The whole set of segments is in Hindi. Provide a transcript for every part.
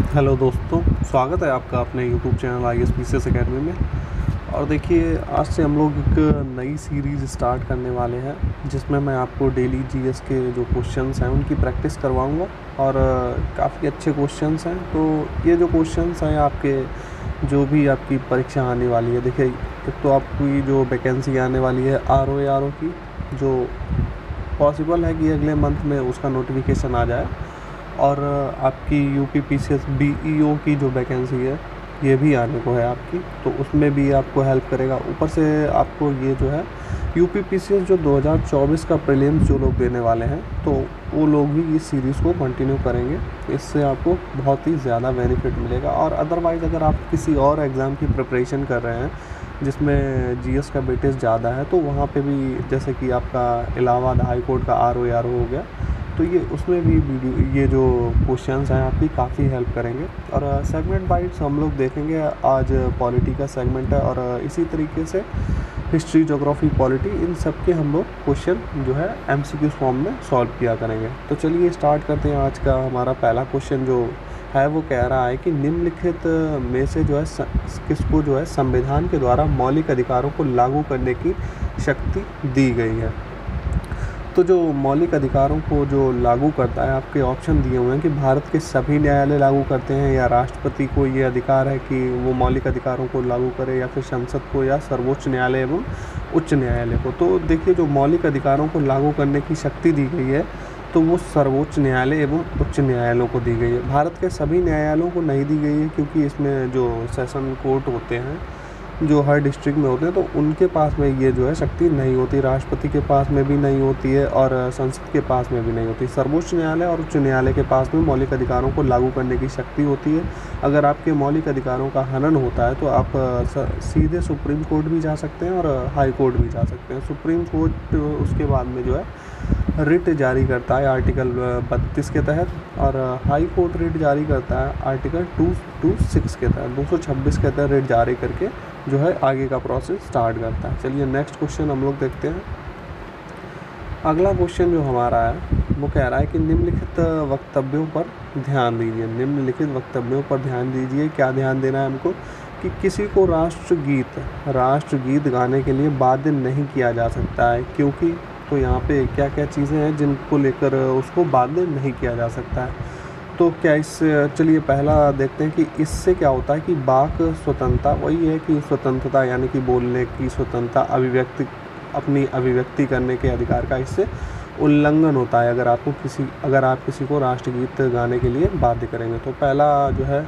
हेलो दोस्तों, स्वागत है आपका अपने यूट्यूब चैनल ISPCS अकेडमी में। और देखिए, आज से हम लोग एक नई सीरीज़ स्टार्ट करने वाले हैं जिसमें मैं आपको डेली जीएस के जो क्वेश्चंस हैं उनकी प्रैक्टिस करवाऊंगा। और काफ़ी अच्छे क्वेश्चंस हैं। तो ये जो क्वेश्चंस हैं आपके जो भी आपकी परीक्षा आने वाली है, देखिए एक तो आपकी जो वैकेंसी आने वाली है RO की, जो पॉसिबल है कि अगले मंथ में उसका नोटिफिकेशन आ जाए। और आपकी UPPCS BEO की जो वैकेंसी है ये भी आने को है आपकी, तो उसमें भी आपको हेल्प करेगा। ऊपर से आपको ये जो है UPPCS जो 2024 का प्रीलिम्स जो लोग देने वाले हैं, तो वो लोग भी इस सीरीज़ को कंटिन्यू करेंगे। इससे आपको बहुत ही ज़्यादा बेनिफिट मिलेगा। और अदरवाइज़ अगर आप किसी और एग्ज़ाम की प्रिपरेशन कर रहे हैं जिसमें जीएस का वेटेज ज़्यादा है, तो वहाँ पे भी जैसे कि आपका इलाहाबाद हाई कोर्ट का RO हो गया, तो ये उसमें भी वीडियो ये जो क्वेश्चंस हैं आपकी काफ़ी हेल्प करेंगे। और सेगमेंट वाइज हम लोग देखेंगे। आज पॉलिटी का सेगमेंट है और इसी तरीके से हिस्ट्री, ज्योग्राफी, पॉलिटी, इन सब के हम लोग क्वेश्चन जो है MCQ फॉर्म में सॉल्व किया करेंगे। तो चलिए स्टार्ट करते हैं। आज का हमारा पहला क्वेश्चन जो है वो कह रहा है कि निम्नलिखित में से जो है किसको जो है संविधान के द्वारा मौलिक अधिकारों को लागू करने की शक्ति दी गई है। तो जो मौलिक अधिकारों को जो लागू करता है, आपके ऑप्शन दिए हुए हैं कि भारत के सभी न्यायालय लागू करते हैं, या राष्ट्रपति को ये अधिकार है कि वो मौलिक अधिकारों को लागू करे, या फिर संसद को, या सर्वोच्च न्यायालय एवं उच्च न्यायालय को। तो देखिए, जो मौलिक अधिकारों को लागू करने की शक्ति दी गई है तो वो सर्वोच्च न्यायालय एवं उच्च न्यायालयों को दी गई है। भारत के सभी न्यायालयों को नहीं दी गई है, क्योंकि इसमें जो सेशन कोर्ट होते हैं जो हर डिस्ट्रिक्ट में होते हैं, तो उनके पास में ये जो है शक्ति नहीं होती। राष्ट्रपति के पास में भी नहीं होती है और संसद के पास में भी नहीं होती। सर्वोच्च न्यायालय और उच्च न्यायालय के पास में मौलिक अधिकारों को लागू करने की शक्ति होती है। अगर आपके मौलिक अधिकारों का हनन होता है तो आप सीधे सुप्रीम कोर्ट भी जा सकते हैं और हाई कोर्ट भी जा सकते हैं। सुप्रीम कोर्ट उसके बाद में जो है रिट जारी करता है आर्टिकल 32 के तहत, और हाई कोर्ट रिट जारी करता है आर्टिकल 226 के तहत, 226 के तहत रिट जारी करके जो है आगे का प्रोसेस स्टार्ट करता है। चलिए नेक्स्ट क्वेश्चन हम लोग देखते हैं। अगला क्वेश्चन जो हमारा है वो कह रहा है कि निम्नलिखित वक्तव्यों पर ध्यान दीजिए। निम्नलिखित वक्तव्यों पर ध्यान दीजिए। क्या ध्यान देना है हमको कि किसी को राष्ट्रगीत गाने के लिए बाध्य नहीं किया जा सकता है, क्योंकि तो यहाँ पे क्या क्या चीज़ें हैं जिनको लेकर उसको बाध्य नहीं किया जा सकता है। तो क्या चलिए पहला देखते हैं कि इससे क्या होता है कि वाक स्वतंत्रता, वही है कि स्वतंत्रता यानी कि बोलने की स्वतंत्रता, अपनी अभिव्यक्ति करने के अधिकार का इससे उल्लंघन होता है अगर आप किसी को राष्ट्रगीत गाने के लिए बाध्य करेंगे। तो पहला जो है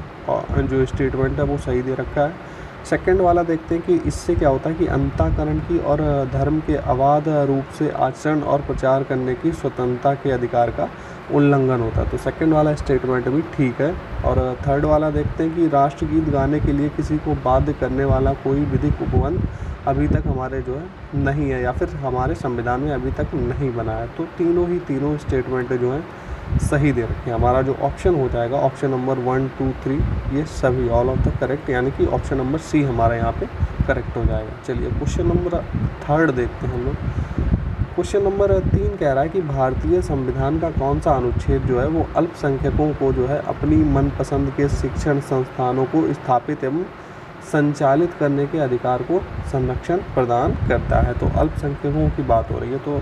जो स्टेटमेंट है वो सही दे रखा है। सेकंड वाला देखते हैं कि इससे क्या होता है कि अंतःकरण की और धर्म के अबाध रूप से आचरण और प्रचार करने की स्वतंत्रता के अधिकार का उल्लंघन होता है। तो सेकंड वाला स्टेटमेंट भी ठीक है। और थर्ड वाला देखते हैं कि राष्ट्रगीत गाने के लिए किसी को बाध्य करने वाला कोई विधिक उपबंध अभी तक हमारे जो है नहीं है, या फिर हमारे संविधान में अभी तक नहीं बना है। तो तीनों स्टेटमेंट जो हैं सही दे रखे हैं। हमारा जो ऑप्शन हो जाएगा, ऑप्शन नंबर 1, 2, 3, ये सभी ऑल ऑफ द करेक्ट, यानी कि ऑप्शन नंबर C हमारा यहाँ पे करेक्ट हो जाएगा। चलिए क्वेश्चन नंबर 3 देखते हैं हम लोग। क्वेश्चन नंबर 3 कह रहा है कि भारतीय संविधान का कौन सा अनुच्छेद जो है वो अल्पसंख्यकों को जो है अपनी मनपसंद के शिक्षण संस्थानों को स्थापित एवं संचालित करने के अधिकार को संरक्षण प्रदान करता है। तो अल्पसंख्यकों की बात हो रही है। तो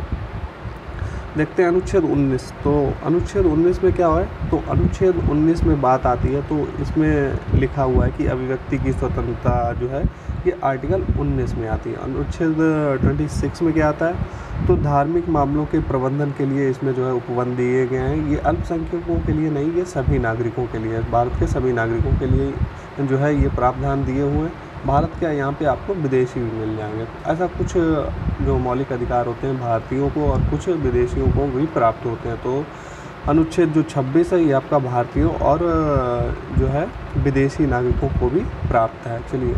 देखते हैं अनुच्छेद 19। तो अनुच्छेद 19 में क्या है, तो अनुच्छेद 19 में बात आती है, तो इसमें लिखा हुआ है कि अभिव्यक्ति की स्वतंत्रता जो है ये आर्टिकल 19 में आती है। अनुच्छेद 26 में क्या आता है, तो धार्मिक मामलों के प्रबंधन के लिए इसमें जो है उपबंध दिए गए हैं। ये अल्पसंख्यकों के लिए नहीं, ये सभी नागरिकों के लिए, भारत के सभी नागरिकों के लिए जो है ये प्रावधान दिए हुए हैं। भारत के यहाँ पे आपको विदेशी भी मिल जाएंगे। ऐसा कुछ जो मौलिक अधिकार होते हैं भारतीयों को और कुछ विदेशियों को भी प्राप्त होते हैं। तो अनुच्छेद जो 26 है ये आपका भारतीयों और जो है विदेशी नागरिकों को भी प्राप्त है। चलिए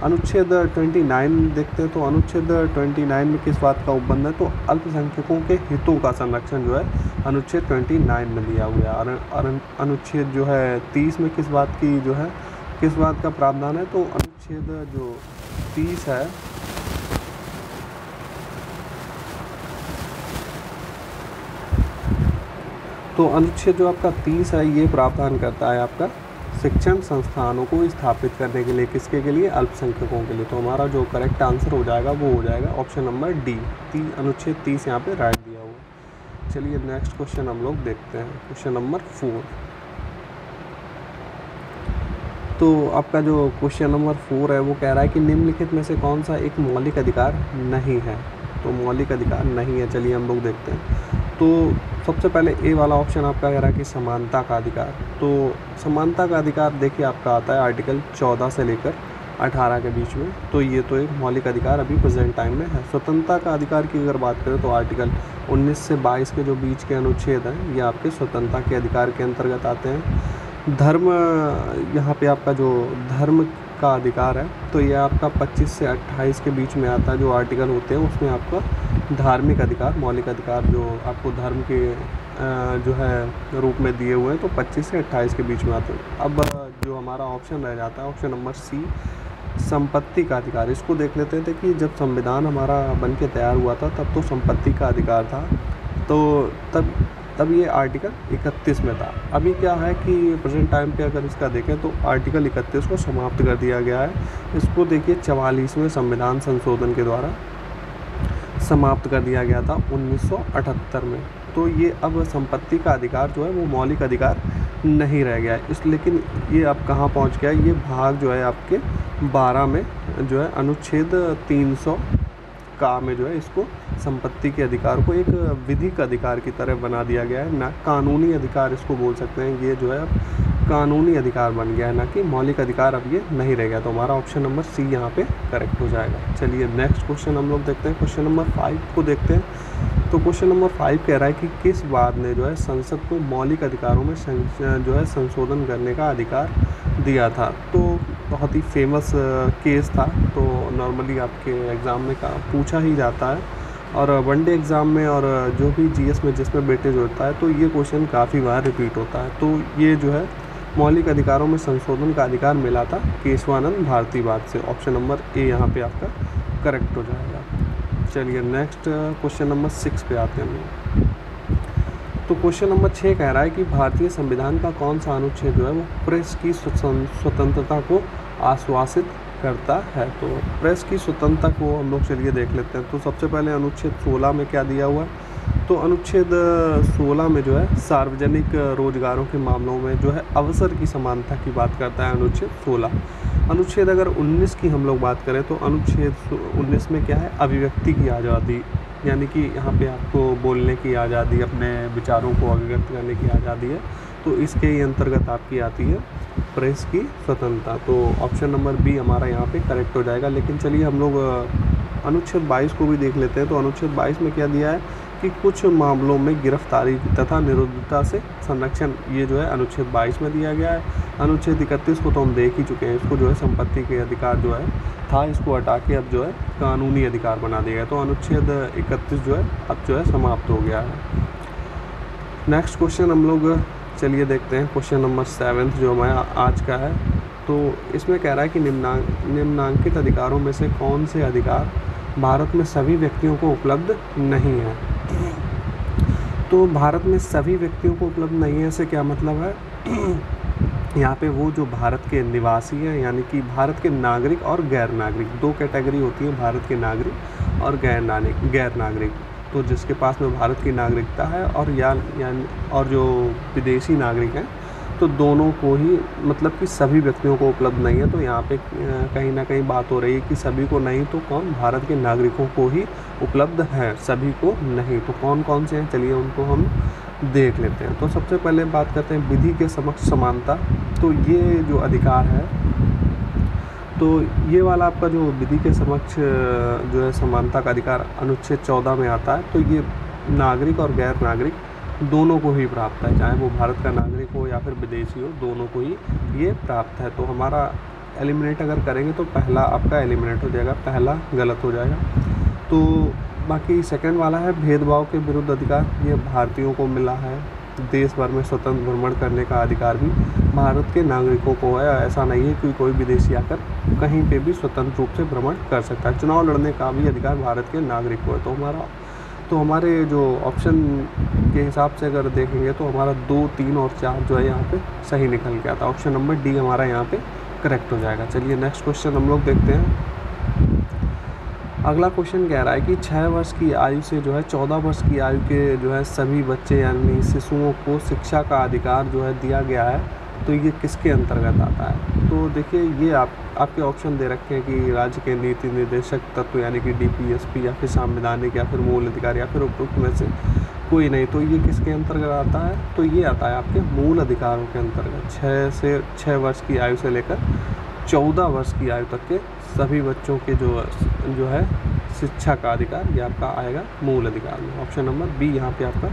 अनुच्छेद 29 देखते हैं। तो अनुच्छेद 29 में किस बात का उपबंध है, तो अल्पसंख्यकों के हितों का संरक्षण जो है अनुच्छेद 29 में दिया हुआ है। और अनुच्छेद जो है 30 में किस बात का प्रावधान है, तो अनुच्छेद जो 30 है तो अनुच्छेद जो आपका 30 है ये प्रावधान करता है आपका शिक्षण संस्थानों को स्थापित करने के लिए, किसके के लिए? अल्पसंख्यकों के लिए। तो हमारा जो करेक्ट आंसर हो जाएगा वो हो जाएगा ऑप्शन नंबर डी, अनुच्छेद 30 यहाँ पे राइट दिया हुआ। चलिए नेक्स्ट क्वेश्चन हम लोग देखते हैं, क्वेश्चन नंबर 4। तो आपका जो क्वेश्चन नंबर 4 है वो कह रहा है कि निम्नलिखित में से कौन सा एक मौलिक अधिकार नहीं है? तो मौलिक अधिकार नहीं है, चलिए हम लोग देखते हैं। तो सबसे पहले ए वाला ऑप्शन आपका कह रहा है कि समानता का अधिकार। तो समानता का अधिकार देखिए आपका आता है आर्टिकल 14 से लेकर 18 के बीच में। तो ये तो एक मौलिक अधिकार अभी प्रेजेंट टाइम में है। स्वतंत्रता का अधिकार की अगर बात करें तो आर्टिकल 19 से 22 के जो बीच के अनुच्छेद हैं ये आपके स्वतंत्रता के अधिकार के अंतर्गत आते हैं। धर्म, यहाँ पे आपका जो धर्म का अधिकार है तो ये आपका 25 से 28 के बीच में आता है। जो आर्टिकल होते हैं उसमें आपका धार्मिक अधिकार, मौलिक अधिकार जो आपको धर्म के जो है रूप में दिए हुए हैं तो 25 से 28 के बीच में आते हैं। अब जो हमारा ऑप्शन रह जाता है ऑप्शन नंबर सी, संपत्ति का अधिकार। इसको देख लेते थे कि जब संविधान हमारा बन के तैयार हुआ था तब तो संपत्ति का अधिकार था, तो तब ये आर्टिकल 31 में था। अभी क्या है कि प्रेजेंट टाइम पे अगर इसका देखें तो आर्टिकल 31 को समाप्त कर दिया गया है। इसको देखिए 44वें संविधान संशोधन के द्वारा समाप्त कर दिया गया था 1978 में। तो ये अब संपत्ति का अधिकार जो है वो मौलिक अधिकार नहीं रह गया है। लेकिन ये अब कहाँ पहुँच गया है? ये भाग जो है आपके 12 में जो है अनुच्छेद 300 का में जो है इसको संपत्ति के अधिकार को एक विधिक अधिकार की तरह बना दिया गया है, ना कानूनी अधिकार इसको बोल सकते हैं। ये जो है अब कानूनी अधिकार बन गया है, ना कि मौलिक अधिकार अब ये नहीं रह गया। तो हमारा ऑप्शन नंबर सी यहाँ पे करेक्ट हो जाएगा। चलिए नेक्स्ट क्वेश्चन हम लोग देखते हैं, क्वेश्चन नंबर 5 को देखते हैं। तो क्वेश्चन नंबर 5 कह रहा है कि किस वाद ने जो है संसद को मौलिक अधिकारों में जो है संशोधन करने का अधिकार दिया था? तो बहुत ही फेमस केस था, तो नॉर्मली आपके एग्ज़ाम में पूछा ही जाता है और वनडे एग्ज़ाम में और जो भी जीएस में जिसमें वेटेज होता है तो ये क्वेश्चन काफ़ी बार रिपीट होता है। तो ये जो है मौलिक अधिकारों में संशोधन का अधिकार मिला था केशवानंद भारती वाद से। ऑप्शन नंबर ए यहाँ पे आपका करेक्ट हो जाएगा। चलिए नेक्स्ट क्वेश्चन नंबर 6 पे आते हैं। तो क्वेश्चन नंबर 6 कह रहा है कि भारतीय संविधान का कौन सा अनुच्छेद जो है वो प्रेस की स्वतंत्रता को आश्वासित करता है? तो प्रेस की स्वतंत्रता को हम लोग चलिए देख लेते हैं। तो सबसे पहले अनुच्छेद 16 में क्या दिया हुआ है? तो अनुच्छेद 16 में जो है सार्वजनिक रोजगारों के मामलों में जो है अवसर की समानता की बात करता है अनुच्छेद 16। अनुच्छेद अगर 19 की हम लोग बात करें तो अनुच्छेद 19 में क्या है? अभिव्यक्ति की आज़ादी, यानी कि यहाँ पे आपको बोलने की आज़ादी, अपने विचारों को अभिव्यक्त करने की आज़ादी है। तो इसके ही अंतर्गत आपकी आती है प्रेस की स्वतंत्रता। तो ऑप्शन नंबर बी हमारा यहाँ पे करेक्ट हो जाएगा। लेकिन चलिए हम लोग अनुच्छेद 22 को भी देख लेते हैं। तो अनुच्छेद 22 में क्या दिया है कि कुछ मामलों में गिरफ्तारी तथा निरुद्धता से संरक्षण, ये जो है अनुच्छेद 22 में दिया गया है। अनुच्छेद 31 को तो हम देख ही चुके हैं, इसको जो है संपत्ति के अधिकार जो है था इसको हटा के अब जो है कानूनी अधिकार बना दिया गया। तो अनुच्छेद 31 जो है अब जो है समाप्त हो गया है। नेक्स्ट क्वेश्चन हम लोग चलिए देखते हैं, क्वेश्चन नंबर 7 जो हमारा आज का है। तो इसमें कह रहा है कि निम्नांकित अधिकारों में से कौन से अधिकार भारत में सभी व्यक्तियों को उपलब्ध नहीं है? तो भारत में सभी व्यक्तियों को उपलब्ध नहीं है, इससे क्या मतलब है? यहाँ पे वो जो भारत के निवासी हैं, यानी कि भारत के नागरिक और गैर नागरिक, दो कैटेगरी होती है, भारत के नागरिक और गैर नागरिक। तो जिसके पास में भारत की नागरिकता है और जो विदेशी नागरिक हैं तो दोनों को ही, मतलब कि सभी व्यक्तियों को उपलब्ध नहीं है। तो यहाँ पे कहीं ना कहीं बात हो रही है कि सभी को नहीं, तो कौन? भारत के नागरिकों को ही उपलब्ध है, सभी को नहीं। तो कौन कौन से हैं चलिए उनको हम देख लेते हैं। तो सबसे पहले बात करते हैं विधि के समक्ष समानता। तो ये जो अधिकार है, तो ये वाला आपका जो विधि के समक्ष जो है समानता का अधिकार अनुच्छेद 14 में आता है। तो ये नागरिक और गैर नागरिक दोनों को ही प्राप्त है, चाहे वो भारत का नागरिक हो या फिर विदेशी हो, दोनों को ही ये प्राप्त है। तो हमारा एलिमिनेट अगर करेंगे तो पहला आपका एलिमिनेट हो जाएगा, पहला गलत हो जाएगा। तो बाकी सेकंड वाला है भेदभाव के विरुद्ध अधिकार, ये भारतीयों को मिला है। देश भर में स्वतंत्र भ्रमण करने का अधिकार भी भारत के नागरिकों को है। ऐसा नहीं है कि कोई विदेशी आकर कहीं पे भी स्वतंत्र रूप से भ्रमण कर सकता है। चुनाव लड़ने का भी अधिकार भारत के नागरिक को है। तो हमारे जो ऑप्शन के हिसाब से अगर देखेंगे तो हमारा 2, 3 और 4 जो है यहाँ पे सही निकल के आता है। ऑप्शन नंबर डी हमारा यहाँ पे करेक्ट हो जाएगा। चलिए नेक्स्ट क्वेश्चन हम लोग देखते हैं। अगला क्वेश्चन कह रहा है कि 6 वर्ष की आयु से जो है 14 वर्ष की आयु के जो है सभी बच्चे यानी शिशुओं को शिक्षा का अधिकार जो है दिया गया है, तो ये किसके अंतर्गत आता है? तो देखिए ये आपके ऑप्शन दे रखे हैं कि राज्य के नीति निर्देशक तत्व यानी कि डीपीएसपी या फिर संवैधानिक या फिर मूल अधिकार या फिर उपयुक्त में से कोई नहीं। तो ये किसके अंतर्गत आता है? तो ये आता है आपके मूल अधिकारों के अंतर्गत। 6 वर्ष की आयु से लेकर 14 वर्ष की आयु तक के सभी बच्चों के जो है शिक्षा का अधिकार, ये आपका आएगा मूल अधिकार में। ऑप्शन नंबर बी यहाँ पे आपका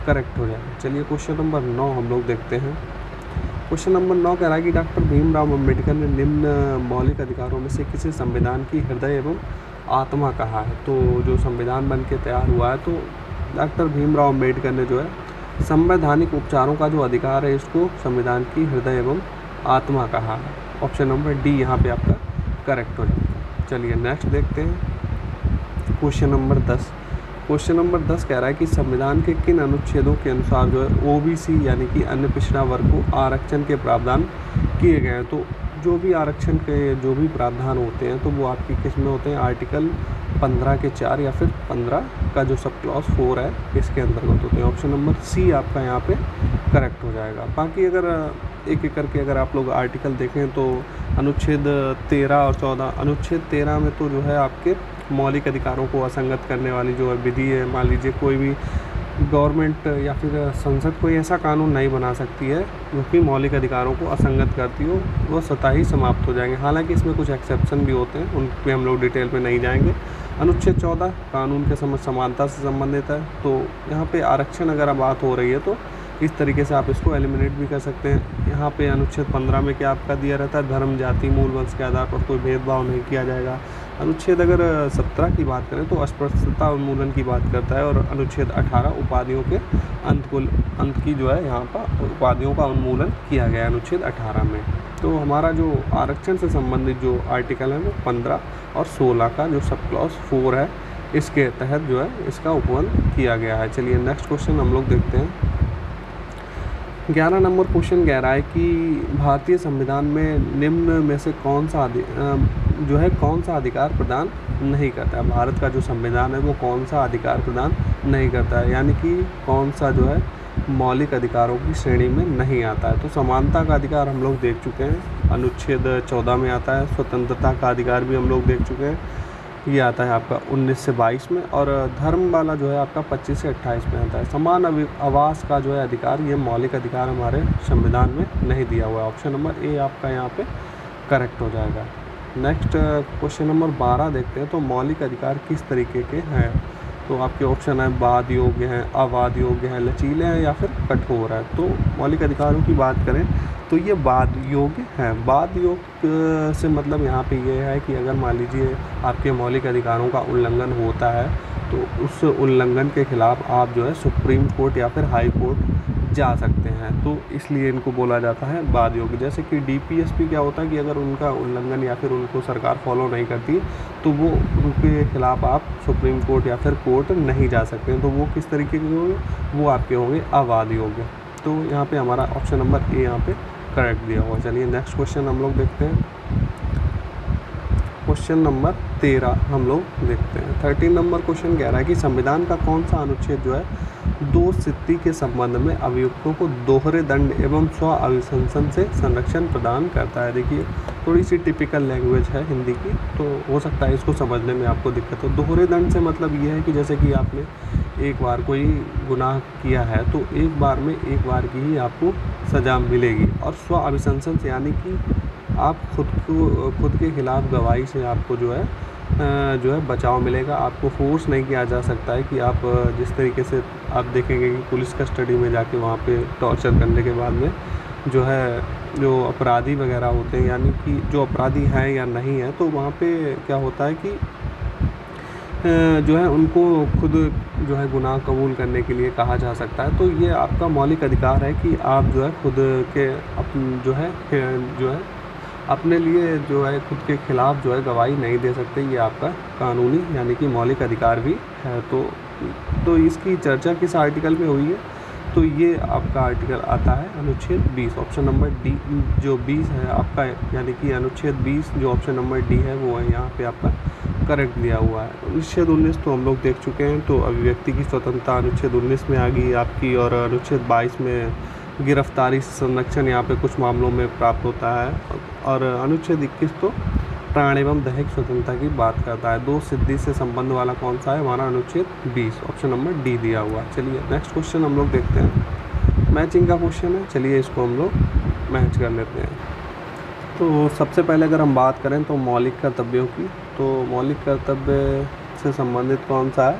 करेक्ट हो जाएगा। चलिए क्वेश्चन नंबर 9 हम लोग देखते हैं। क्वेश्चन नंबर 9 कह रहा है कि डॉक्टर भीमराव अम्बेडकर ने निम्न मौलिक अधिकारों में से किसी संविधान की हृदय एवं आत्मा कहा है? तो जो संविधान बन के तैयार हुआ है, तो डॉक्टर भीमराव अम्बेडकर ने जो है संवैधानिक उपचारों का जो अधिकार है इसको संविधान की हृदय एवं आत्मा कहा है। ऑप्शन नंबर डी यहाँ पे आपका करेक्ट हो जाएगा। चलिए नेक्स्ट देखते हैं क्वेश्चन नंबर 10। क्वेश्चन नंबर 10 कह रहा है कि संविधान के किन अनुच्छेदों के अनुसार जो है ओबीसी यानी कि अन्य पिछड़ा वर्ग को आरक्षण के प्रावधान किए गए हैं? तो जो भी आरक्षण के जो भी प्रावधान होते हैं तो वो आपकी किस में होते हैं? आर्टिकल 15 के 4 या फिर 15 का जो सब क्लॉज 4 है इसके अंतर्गत होते हैं। ऑप्शन नंबर सी आपका यहाँ पे करेक्ट हो जाएगा। बाकी अगर एक एक करके अगर आप लोग आर्टिकल देखें तो अनुच्छेद 13 और 14, अनुच्छेद 13 में तो जो है आपके मौलिक अधिकारों को असंगत करने वाली जो है विधि है, मान लीजिए कोई भी गवर्नमेंट या फिर संसद कोई ऐसा कानून नहीं बना सकती है जो कि मौलिक अधिकारों को असंगत करती हो, वो स्वतः ही समाप्त हो जाएंगे। हालांकि इसमें कुछ एक्सेप्शन भी होते हैं, उन पे हम लोग डिटेल में नहीं जाएंगे। अनुच्छेद 14 कानून के समानता से संबंधित है, तो यहाँ पे आरक्षण अगर बात हो रही है तो इस तरीके से आप इसको एलिमिनेट भी कर सकते हैं। यहाँ पे अनुच्छेद 15 में क्या आपका दिया रहता है? धर्म, जाति, मूल वंश के आधार पर कोई भेदभाव नहीं किया जाएगा। अनुच्छेद अगर 17 की बात करें तो अस्पृश्यता उन्मूलन की बात करता है, और अनुच्छेद 18 उपाधियों के अंत की जो है यहाँ पर उपाधियों का उन्मूलन किया गया है अनुच्छेद 18 में। तो हमारा जो आरक्षण से संबंधित जो आर्टिकल है वो 15 और 16 का जो सब क्लॉज 4 है इसके तहत जो है इसका उपबंध किया गया है। चलिए नेक्स्ट क्वेश्चन हम लोग देखते हैं। 11 नंबर क्वेश्चन कह रहा है कि भारतीय संविधान में निम्न में से कौन सा अधिकार प्रदान नहीं करता है? भारत का जो संविधान है वो कौन सा अधिकार प्रदान नहीं करता है, यानी कि कौन सा जो है मौलिक अधिकारों की श्रेणी में नहीं आता है? तो समानता का अधिकार हम लोग देख चुके हैं, अनुच्छेद 14 में आता है। स्वतंत्रता का अधिकार भी हम लोग देख चुके हैं, ये आता है आपका 19 से 22 में। और धर्म वाला जो है आपका 25 से 28 में आता है। समान आवास का जो है अधिकार, ये मौलिक अधिकार हमारे संविधान में नहीं दिया हुआ है। ऑप्शन नंबर ए आपका यहाँ पे करेक्ट हो जाएगा। नेक्स्ट क्वेश्चन नंबर 12 देखते हैं। तो मौलिक अधिकार किस तरीके के हैं? तो आपके ऑप्शन है वाद योग्य हैं, अवाद योग्य हैं, लचीले हैं या फिर कठोर है। तो मौलिक अधिकारों की बात करें तो ये वाद योग्य हैं। वाद योग्य से मतलब यहाँ पे ये है कि अगर मान लीजिए आपके मौलिक अधिकारों का उल्लंघन होता है तो उस उल्लंघन के खिलाफ आप जो है सुप्रीम कोर्ट या फिर हाई कोर्ट जा सकते हैं, तो इसलिए इनको बोला जाता है वाद योग्य। जैसे कि डीपीएसपी क्या होता है कि अगर उनका उल्लंघन या फिर उनको सरकार फॉलो नहीं करती तो वो उनके खिलाफ आप सुप्रीम कोर्ट या फिर कोर्ट नहीं जा सकते हैं। तो वो किस तरीके के होंगे? वो आपके होंगे अवाद योग्य। तो यहाँ पे हमारा ऑप्शन नंबर ए यहाँ पे करेक्ट दिया हुआ। चलिए नेक्स्ट क्वेश्चन हम लोग देखते हैं। क्वेश्चन नंबर 13 हम लोग देखते हैं। 13 नंबर क्वेश्चन कह रहा है कि संविधान का कौन सा अनुच्छेद जो है दोषसिद्धि के संबंध में अभियुक्तों को दोहरे दंड एवं स्व अभिशंसन से संरक्षण प्रदान करता है? देखिए थोड़ी सी टिपिकल लैंग्वेज है हिंदी की, तो हो सकता है इसको समझने में आपको दिक्कत हो। दोहरे दंड से मतलब ये है कि जैसे कि आपने एक बार कोई गुनाह किया है तो एक बार में एक बार की ही आपको सज़ा मिलेगी। और स्व अभिशंसन से यानी कि आप खुद के खिलाफ गवाही से आपको जो है बचाव मिलेगा। आपको फोर्स नहीं किया जा सकता है कि आप जिस तरीके से आप देखेंगे कि पुलिस कस्टडी में जाके वहाँ पे टॉर्चर करने के बाद में जो अपराधी वगैरह होते हैं, यानी कि जो अपराधी हैं या नहीं है, तो वहाँ पे क्या होता है कि जो है उनको खुद जो है गुनाह कबूल करने के लिए कहा जा सकता है। तो ये आपका मौलिक अधिकार है कि आप जो है खुद के अपने लिए जो है खुद के खिलाफ जो है गवाही नहीं दे सकते। ये आपका कानूनी यानी कि मौलिक अधिकार भी है। तो तो इसकी चर्चा किस आर्टिकल में हुई है, तो ये आपका आर्टिकल आता है अनुच्छेद 20, ऑप्शन नंबर डी जो 20 है आपका, यानी कि अनुच्छेद 20 जो ऑप्शन नंबर डी है वो है यहाँ पे आपका करेक्ट दिया हुआ है। अनुच्छेद 19 तो हम लोग देख चुके हैं, तो अभिव्यक्ति की स्वतंत्रता अनुच्छेद 19 में आ गई आपकी, और अनुच्छेद 22 में गिरफ्तारी से संरक्षण यहाँ पे कुछ मामलों में प्राप्त होता है, और अनुच्छेद 21 तो प्राण एवं दैहिक स्वतंत्रता की बात करता है। दो सिद्धि से संबंध वाला कौन सा है, हमारा अनुच्छेद 20, ऑप्शन नंबर डी दिया हुआ। चलिए नेक्स्ट क्वेश्चन हम लोग देखते हैं, मैचिंग का क्वेश्चन है, चलिए इसको हम लोग मैच कर लेते हैं। तो सबसे पहले अगर हम बात करें तो मौलिक कर्तव्यों की, तो मौलिक कर्तव्य से संबंधित कौन सा है,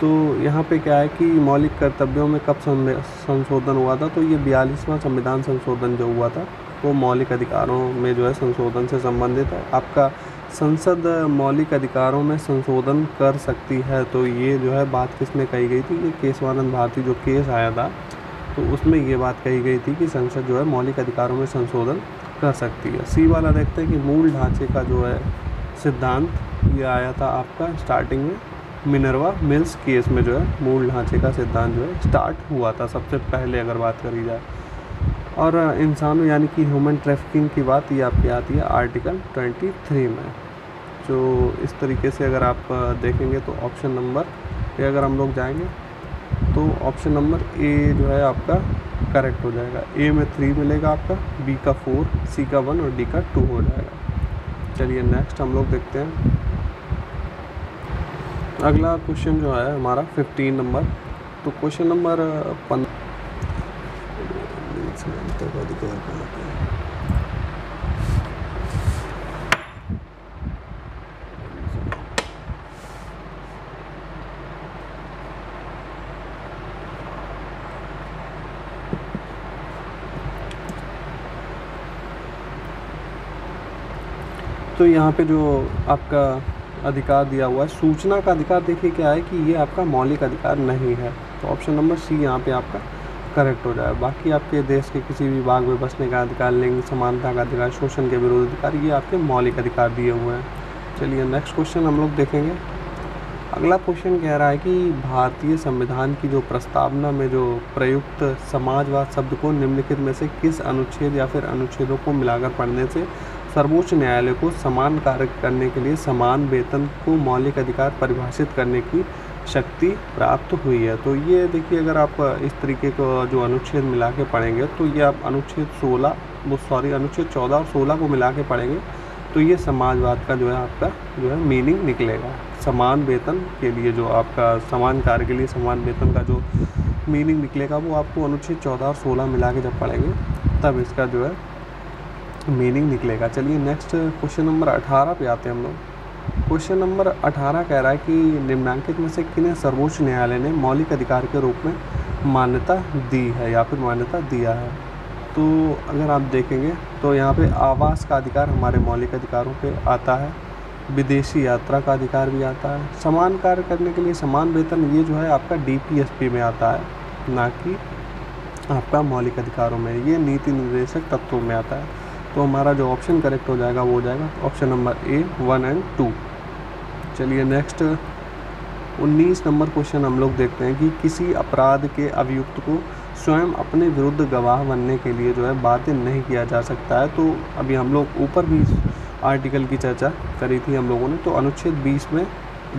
तो यहाँ पे क्या है कि मौलिक कर्तव्यों में कब संशोधन हुआ था, तो ये 42वां संविधान संशोधन जो हुआ था वो मौलिक अधिकारों में जो है संशोधन से संबंधित है। आपका संसद मौलिक अधिकारों में संशोधन कर सकती है, तो ये जो है बात किस में कही गई थी, ये केशवानंद भारती जो केस आया था तो उसमें ये बात कही गई थी कि संसद जो है मौलिक अधिकारों में संशोधन कर सकती है। सी वाला देखते हैं कि मूल ढांचे का जो है सिद्धांत, ये आया था आपका स्टार्टिंग में मिनर्वा मिल्स केस में जो है मूल ढांचे का सिद्धांत जो है स्टार्ट हुआ था सबसे पहले अगर बात करी जाए। और इंसानों यानी कि ह्यूमन ट्रैफिकिंग की बात ये आपकी आती है आर्टिकल 23 में। जो इस तरीके से अगर आप देखेंगे तो ऑप्शन नंबर ए अगर हम लोग जाएंगे तो ऑप्शन नंबर ए जो है आपका करेक्ट हो जाएगा। ए में 3 मिलेगा आपका, बी का 4, सी का 1 और डी का 2 हो जाएगा। चलिए नेक्स्ट हम लोग देखते हैं, अगला क्वेश्चन जो है हमारा 15 नंबर। तो क्वेश्चन नंबर 15 तो यहाँ पे जो आपका अधिकार दिया हुआ है सूचना का अधिकार, देखिए क्या है कि ये आपका मौलिक अधिकार नहीं है, तो ऑप्शन नंबर सी यहाँ पे आपका करेक्ट हो जाए। बाकी आपके देश के किसी भी भाग में बसने का अधिकार, लिंग समानता का अधिकार, शोषण के विरोध अधिकार, ये आपके मौलिक अधिकार दिए हुए हैं। चलिए नेक्स्ट क्वेश्चन हम लोग देखेंगे। अगला क्वेश्चन कह रहा है कि भारतीय संविधान की जो प्रस्तावना में जो प्रयुक्त समाजवाद शब्द को निम्नलिखित में से किस अनुच्छेद या फिर अनुच्छेदों को मिलाकर पढ़ने से सर्वोच्च न्यायालय को समान कार्य करने के लिए समान वेतन को मौलिक अधिकार परिभाषित करने की शक्ति प्राप्त हुई है। तो ये देखिए अगर आप इस तरीके का जो अनुच्छेद मिला के पढ़ेंगे तो ये आप अनुच्छेद 14 और 16 को मिला के पढ़ेंगे तो ये समाजवाद का जो है आपका जो है मीनिंग निकलेगा। समान वेतन के लिए जो आपका समान कार्य के लिए समान वेतन का जो मीनिंग निकलेगा वो आपको अनुच्छेद 14 और 16 मिला के जब पढ़ेंगे तब इसका जो है मीनिंग निकलेगा। चलिए नेक्स्ट क्वेश्चन नंबर 18 पे आते हैं हम लोग। क्वेश्चन नंबर 18 कह रहा है कि निम्नलिखित में से किन्हें सर्वोच्च न्यायालय ने मौलिक अधिकार के रूप में मान्यता दी है या फिर मान्यता दिया है। तो अगर आप देखेंगे तो यहाँ पे आवास का अधिकार हमारे मौलिक अधिकारों पे आता है, विदेशी यात्रा का अधिकार भी आता है, समान कार्य करने के लिए समान वेतन ये जो है आपका DPSP में आता है, ना कि आपका मौलिक अधिकारों में, ये नीति निर्देशक तत्वों में आता है। तो हमारा जो ऑप्शन करेक्ट हो जाएगा वो हो जाएगा ऑप्शन नंबर ए 1 और 2। चलिए नेक्स्ट 19 नंबर क्वेश्चन हम लोग देखते हैं कि किसी अपराध के अभियुक्त को स्वयं अपने विरुद्ध गवाह बनने के लिए जो है बाध्य नहीं किया जा सकता है। तो अभी हम लोग ऊपर भी आर्टिकल की चर्चा करी थी हम लोगों ने, तो अनुच्छेद 20 में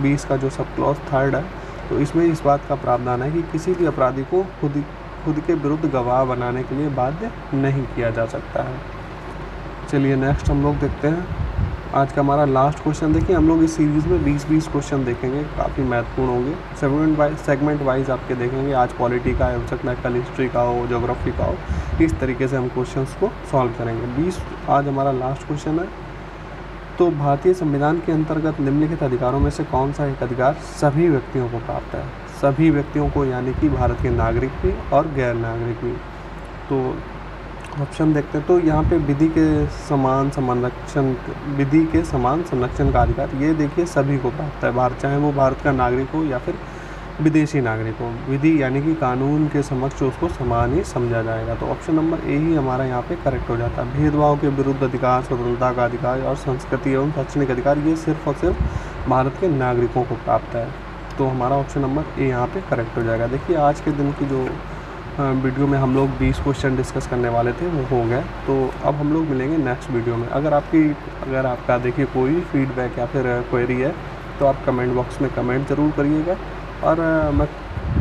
20 का जो सब क्लॉज 3 है तो इसमें इस बात का प्रावधान है कि किसी भी अपराधी को खुद के विरुद्ध गवाह बनाने के लिए बाध्य नहीं किया जा सकता है। चलिए नेक्स्ट हम लोग देखते हैं आज का हमारा लास्ट क्वेश्चन। देखिए हम लोग इस सीरीज़ में 20-20 क्वेश्चन देखेंगे, काफ़ी महत्वपूर्ण होंगे। सेगमेंट वाइज आपके देखेंगे, आज पॉलिटी का हो सकता है, कल हिस्ट्री का हो, ज्योग्राफी का हो, इस तरीके से हम क्वेश्चंस को सॉल्व करेंगे। 20 आज हमारा लास्ट क्वेश्चन है। तो भारतीय संविधान के अंतर्गत निम्नलिखित अधिकारों में से कौन सा एक अधिकार सभी व्यक्तियों को प्राप्त है? सभी व्यक्तियों को यानी कि भारत के नागरिक भी और गैर नागरिक भी। तो ऑप्शन देखते हैं, तो यहाँ पे विधि के समान संरक्षण का अधिकार ये देखिए सभी को प्राप्त है, भारत चाहे वो भारत का नागरिक हो या फिर विदेशी नागरिक हो। विधि यानी कि कानून के समक्ष उसको समान ही समझा जाएगा। तो ऑप्शन नंबर ए ही हमारा यहाँ पे करेक्ट हो जाता है। भेदभाव के विरुद्ध अधिकार, स्वतंत्रता का अधिकार और संस्कृति एवं शैक्षणिक अधिकार ये सिर्फ और सिर्फ भारत के नागरिकों को प्राप्त है। तो हमारा ऑप्शन नंबर ए यहाँ पे करेक्ट हो जाएगा। देखिए आज के दिन की जो वीडियो में हम लोग 20 क्वेश्चन डिस्कस करने वाले थे वो हो गए। तो अब हम लोग मिलेंगे नेक्स्ट वीडियो में। अगर आपका देखिए कोई फीडबैक या फिर क्वेरी है तो आप कमेंट बॉक्स में कमेंट ज़रूर करिएगा। और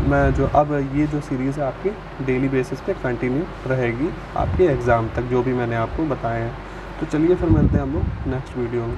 मैं जो अब ये जो सीरीज़ है आपकी डेली बेसिस पे कंटिन्यू रहेगी आपके एग्ज़ाम तक, जो भी मैंने आपको बताए हैं। तो चलिए फिर मिलते हैं हम लोग नेक्स्ट वीडियो में।